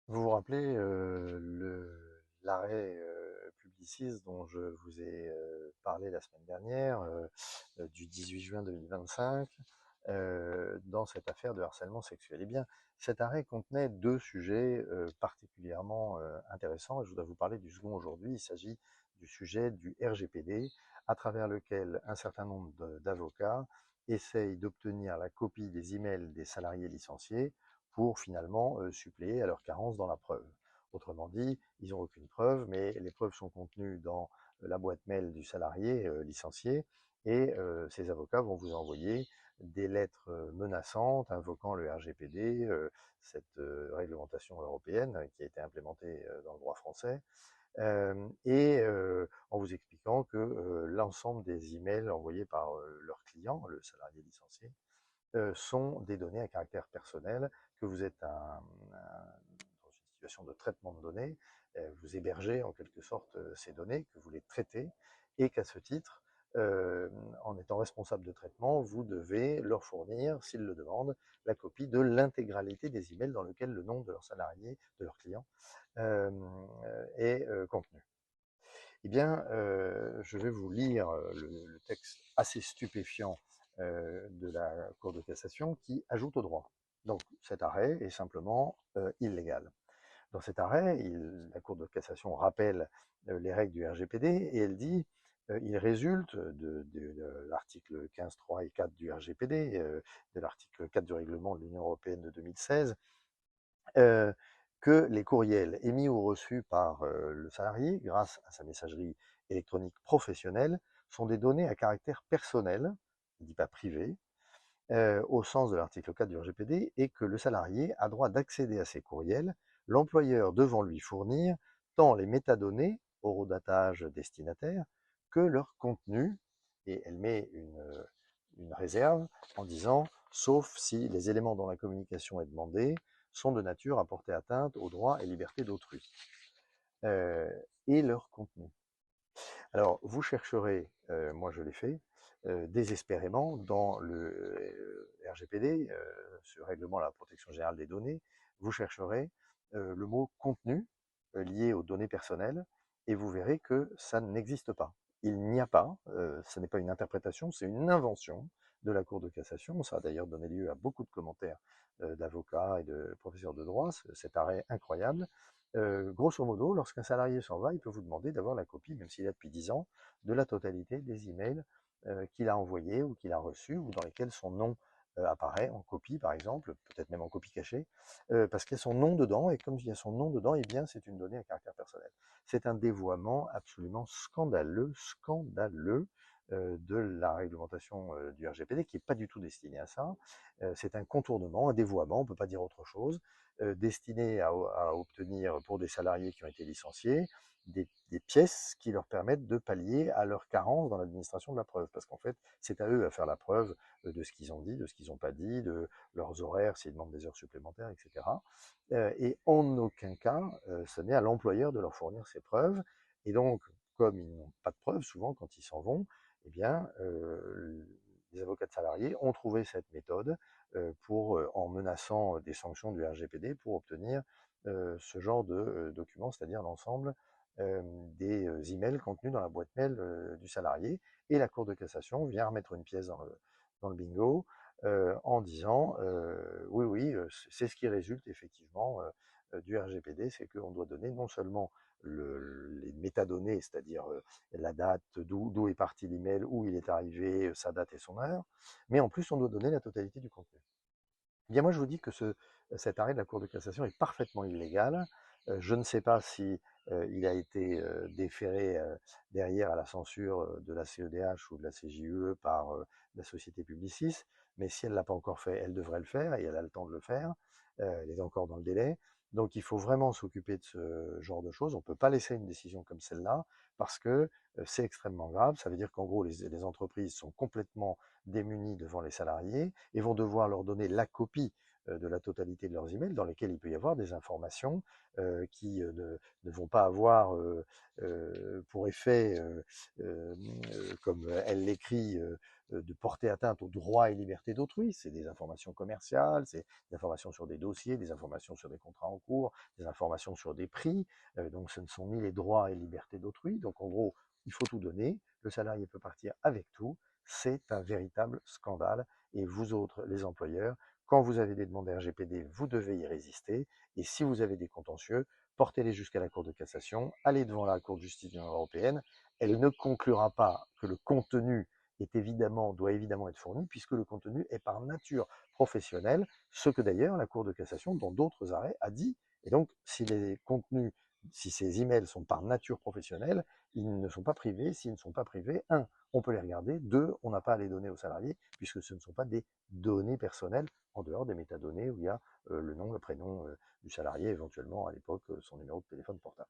Vous vous rappelez l'arrêt Publicis dont je vous ai parlé la semaine dernière, du 18 juin 2025, dans cette affaire de harcèlement sexuel. Eh bien, cet arrêt contenait deux sujets particulièrement intéressants, et je voudrais vous parler du second aujourd'hui. Il s'agit du sujet du RGPD, à travers lequel un certain nombre d'avocats essayent d'obtenir la copie des emails des salariés licenciés pour finalement suppléer à leur carence dans la preuve. Autrement dit, ils n'ont aucune preuve, mais les preuves sont contenues dans la boîte mail du salarié licencié, et ces avocats vont vous envoyer des lettres menaçantes invoquant le RGPD, cette réglementation européenne qui a été implémentée dans le droit français, et en vous expliquant que l'ensemble des emails envoyés par leur client, le salarié licencié, sont des données à caractère personnel, que vous êtes dans une situation de traitement de données, vous hébergez en quelque sorte ces données, que vous les traitez, et qu'à ce titre, en étant responsable de traitement, vous devez leur fournir, s'ils le demandent, la copie de l'intégralité des emails dans lesquels le nom de leur salarié, de leur client, euh, est contenu. Eh bien, je vais vous lire le texte assez stupéfiant de la Cour de cassation qui ajoute au droit. Donc, cet arrêt est simplement illégal. Dans cet arrêt, la Cour de cassation rappelle les règles du RGPD, et elle dit il résulte de l'article 15.3 et 4 du RGPD, de l'article 4 du règlement de l'Union européenne de 2016, euh, que les courriels émis ou reçus par le salarié, grâce à sa messagerie électronique professionnelle, sont des données à caractère personnel, dit pas privé, au sens de l'article 4 du RGPD, et que le salarié a droit d'accéder à ces courriels, l'employeur devant lui fournir tant les métadonnées, horodatage destinataire, que leur contenu, et elle met une réserve en disant sauf si les éléments dont la communication est demandée sont de nature à porter atteinte aux droits et libertés d'autrui, euh, et leur contenu. Alors, vous chercherez, moi je l'ai fait, désespérément dans le RGPD, ce règlement à la protection générale des données, vous chercherez le mot contenu lié aux données personnelles, et vous verrez que ça n'existe pas. Il n'y a pas, ce n'est pas une interprétation, c'est une invention de la Cour de cassation. Ça a d'ailleurs donné lieu à beaucoup de commentaires d'avocats et de professeurs de droit, cet arrêt incroyable. Grosso modo, lorsqu'un salarié s'en va, il peut vous demander d'avoir la copie, même s'il est là depuis 10 ans, de la totalité des emails qu'il a envoyés ou qu'il a reçus, ou dans lesquels son nom apparaît en copie, par exemple, peut-être même en copie cachée, parce qu'il y a son nom dedans, et comme il y a son nom dedans, eh bien, c'est une donnée à caractère personnel. C'est un dévoiement absolument scandaleux, scandaleux, de la réglementation du RGPD, qui n'est pas du tout destiné à ça. C'est un contournement, un dévoiement, on ne peut pas dire autre chose, destiné à obtenir pour des salariés qui ont été licenciés des pièces qui leur permettent de pallier à leur carence dans l'administration de la preuve. Parce qu'en fait, c'est à eux à faire la preuve de ce qu'ils ont dit, de ce qu'ils n'ont pas dit, de leurs horaires, s'ils demandent des heures supplémentaires, etc. Et en aucun cas, ce n'est à l'employeur de leur fournir ces preuves. Et donc, comme ils n'ont pas de preuves, souvent quand ils s'en vont, eh bien, les avocats de salariés ont trouvé cette méthode pour, en menaçant des sanctions du RGPD, pour obtenir ce genre de documents, c'est-à-dire l'ensemble des emails contenus dans la boîte mail du salarié. Et la Cour de cassation vient remettre une pièce dans le bingo en disant oui, oui, c'est ce qui résulte effectivement du RGPD, c'est qu'on doit donner non seulement les métadonnées, c'est-à-dire la date, d'où est parti l'email, où il est arrivé, sa date et son heure, mais en plus on doit donner la totalité du contenu. Eh bien, moi, je vous dis que cet arrêt de la Cour de cassation est parfaitement illégal. Je ne sais pas si il a été déféré derrière à la censure de la CEDH ou de la CJUE par la société Publicis, mais si elle ne l'a pas encore fait, elle devrait le faire, et elle a le temps de le faire. Elle est encore dans le délai. Donc, il faut vraiment s'occuper de ce genre de choses. On ne peut pas laisser une décision comme celle-là, parce que c'est extrêmement grave. Ça veut dire qu'en gros, les entreprises sont complètement démunis devant les salariés et vont devoir leur donner la copie de la totalité de leurs emails, dans lesquels il peut y avoir des informations qui ne vont pas avoir pour effet, comme elle l'écrit, de porter atteinte aux droits et libertés d'autrui. C'est des informations commerciales, c'est des informations sur des dossiers, des informations sur des contrats en cours, des informations sur des prix. Donc ce ne sont ni les droits et libertés d'autrui. Donc en gros, il faut tout donner. Le salarié peut partir avec tout. C'est un véritable scandale. Et vous autres, les employeurs, quand vous avez des demandes RGPD, vous devez y résister. Et si vous avez des contentieux, portez-les jusqu'à la Cour de cassation, allez devant la Cour de justice de l'Union européenne. Elle ne conclura pas que le contenu doit évidemment être fourni, puisque le contenu est par nature professionnel, ce que d'ailleurs la Cour de cassation, dans d'autres arrêts, a dit. Et donc, si les contenus, si ces emails sont par nature professionnelle, ils ne sont pas privés. S'ils ne sont pas privés, un, on peut les regarder. Deux, on n'a pas à les donner aux salariés, puisque ce ne sont pas des données personnelles, en dehors des métadonnées où il y a le nom, le prénom du salarié, éventuellement à l'époque son numéro de téléphone portable.